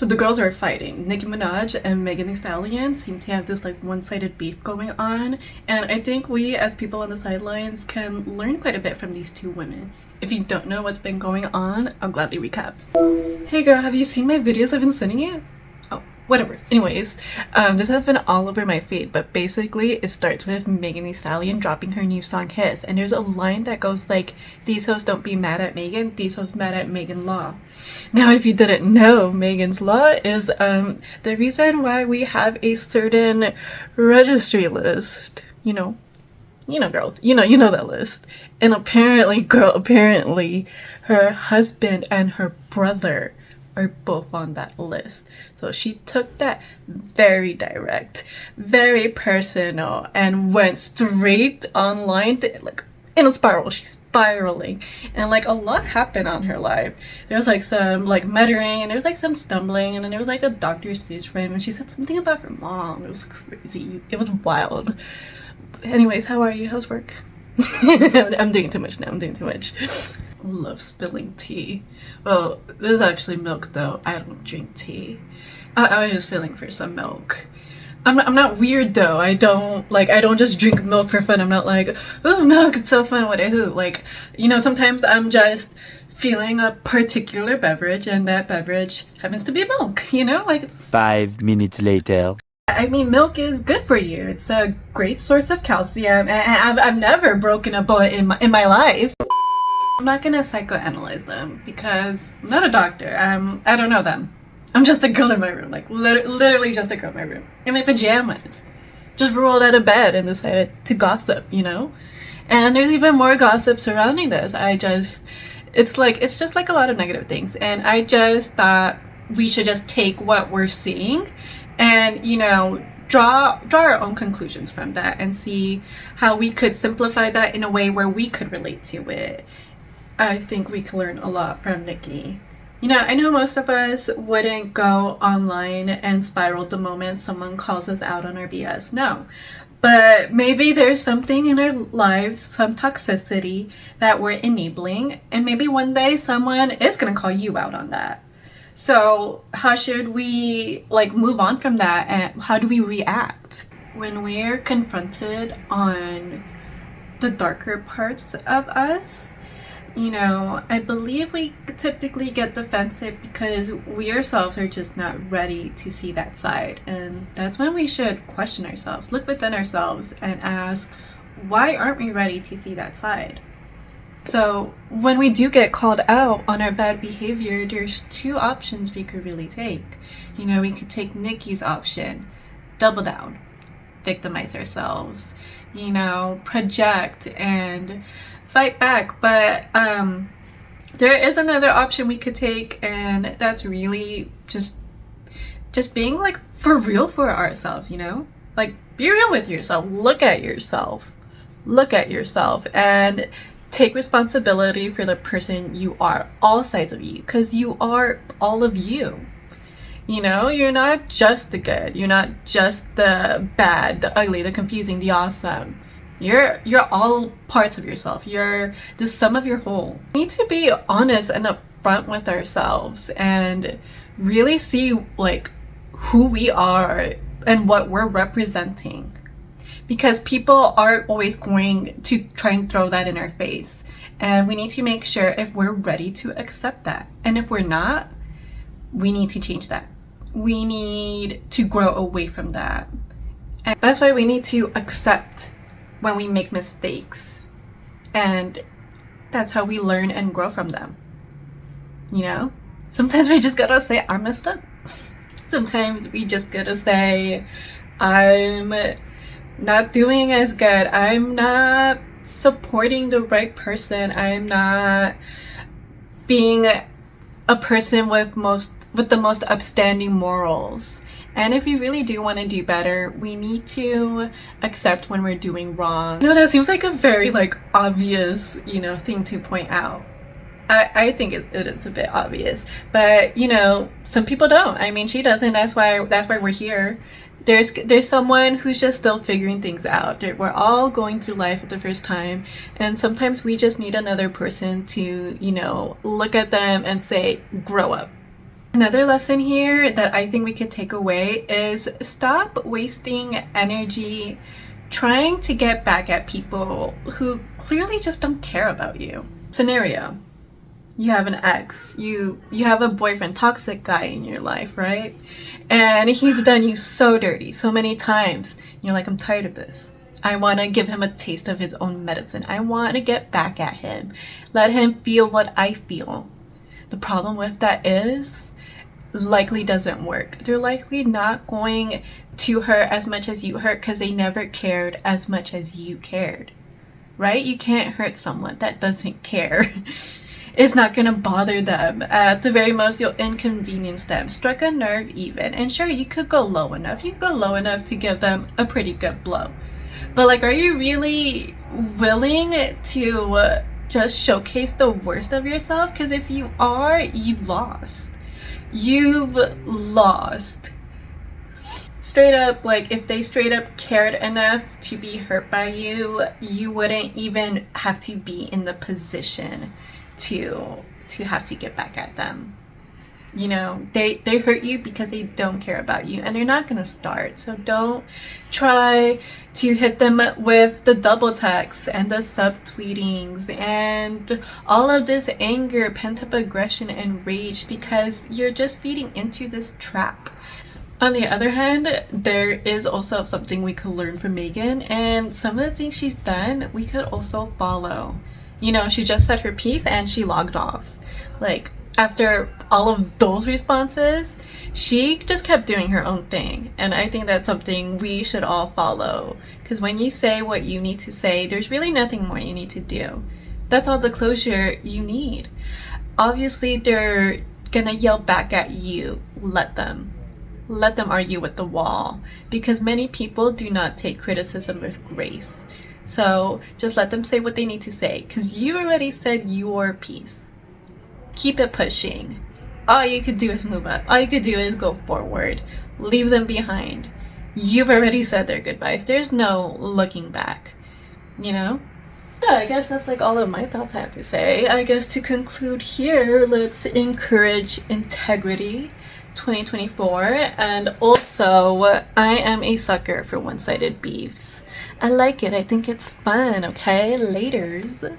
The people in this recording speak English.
So the girls are fighting. Nicki Minaj and Megan Thee Stallion seem to have this like one-sided beef going on, and I think we as people on the sidelines can learn quite a bit from these two women. If you don't know what's been going on, I'll gladly recap. Hey girl, have you seen my videos I've been sending you? Oh, whatever. Anyways, this has been all over my feed, but basically it starts with Megan Thee Stallion dropping her new song His, and there's a line that goes like, "These hoes don't be mad at Megan, these hoes mad at Megan Law." Now, if you didn't know, Megan's Law is the reason why we have a certain registry list. You know, girl, you know that list. And apparently her husband and her brother are both on that list. So she took that very direct, very personal, and went straight online to, like, in a spiral. She's spiraling, and like a lot happened on her life. There was like some like muttering, and there was like some stumbling, and then there was like a Dr. Seuss frame, and she said something about her mom. It was crazy. It was wild. Anyways, how are you? How's work? I'm doing too much now. I'm doing too much. Love spilling tea. Well, this is actually milk though. I don't drink tea. I was just feeling for some milk. I'm not weird though. I don't just drink milk for fun. I'm not like, oh, milk, it's so fun, what a hoot. Like, you know, sometimes I'm just feeling a particular beverage, and that beverage happens to be milk, you know? Like, it's 5 minutes later. I mean, milk is good for you. It's a great source of calcium, and I've never broken a bullet in my life. I'm not gonna psychoanalyze them because I'm not a doctor. I don't know them. I'm just a girl in my room, like literally just a girl in my room, in my pajamas. Just rolled out of bed and decided to gossip, you know? And there's even more gossip surrounding this. It's just like a lot of negative things. And I just thought we should just take what we're seeing and, you know, draw our own conclusions from that and see how we could simplify that in a way where we could relate to it. I think we can learn a lot from Nicki. You know, I know most of us wouldn't go online and spiral the moment someone calls us out on our BS. No. But maybe there's something in our lives, some toxicity that we're enabling, and maybe one day someone is going to call you out on that. So how should we like move on from that, and how do we react when we're confronted on the darker parts of us? You know, I believe we typically get defensive because we ourselves are just not ready to see that side. And that's when we should question ourselves, look within ourselves and ask, why aren't we ready to see that side? So when we do get called out on our bad behavior, there's two options we could really take. You know, we could take Nicki's option, double down, victimize ourselves, you know, project and fight back. But there is another option we could take, and that's really just being like for real for ourselves, you know? Like, be real with yourself. Look at yourself and take responsibility for the person you are, all sides of you, because you are all of you. You know, you're not just the good, you're not just the bad, the ugly, the confusing, the awesome. You're all parts of yourself. You're the sum of your whole. We need to be honest and upfront with ourselves and really see like who we are and what we're representing. Because people are always going to try and throw that in our face. And we need to make sure if we're ready to accept that. And if we're not, we need to change that. We need to grow away from that. And that's why we need to accept when we make mistakes, and that's how we learn and grow from them. You know, sometimes we just gotta say, I messed up. Sometimes we just gotta say, I'm not doing as good, I'm not supporting the right person, I'm not being a person with the most upstanding morals. And if we really do want to do better, we need to accept when we're doing wrong. You know, that seems like a very like obvious, you know, thing to point out. I think it is a bit obvious, but you know, some people don't. I mean, she doesn't. That's why we're here. There's someone who's just still figuring things out. We're all going through life for the first time, and sometimes we just need another person to, you know, look at them and say, grow up. Another lesson here that I think we could take away is stop wasting energy trying to get back at people who clearly just don't care about you. Scenario: you have an ex, you have a boyfriend, toxic guy in your life, right? And he's done you so dirty so many times. You're like, I'm tired of this. I want to give him a taste of his own medicine. I want to get back at him. Let him feel what I feel. The problem with that is likely doesn't work. They're likely not going to hurt as much as you hurt because they never cared as much as you cared, right? You can't hurt someone that doesn't care. It's not gonna bother them. At the very most, you'll inconvenience them, struck a nerve even. And sure, you could go low enough. You could go low enough to give them a pretty good blow. But like, are you really willing to just showcase the worst of yourself? Because if you are, you've lost. You've lost. Straight up, like, if they straight up cared enough to be hurt by you, you wouldn't even have to be in the position to have to get back at them. You know, they hurt you because they don't care about you, and they're not gonna start. So don't try to hit them with the double texts and the subtweetings and all of this anger, pent-up aggression, and rage, because you're just feeding into this trap. On the other hand, there is also something we could learn from Megan, and some of the things she's done we could also follow. You know, she just said her piece and she logged off. Like, after all of those responses, she just kept doing her own thing. And I think that's something we should all follow. Because when you say what you need to say, there's really nothing more you need to do. That's all the closure you need. Obviously, they're gonna yell back at you. Let them. Let them argue with the wall. Because many people do not take criticism with grace. So just let them say what they need to say. Because you already said your piece. Keep it pushing. All you could do is move up. All you could do is go forward. Leave them behind. You've already said their goodbyes. There's no looking back, you know? Yeah, I guess that's like all of my thoughts I have to say. I guess to conclude here, let's encourage integrity 2024. And also, I am a sucker for one-sided beefs. I like it. I think it's fun, okay? Laters.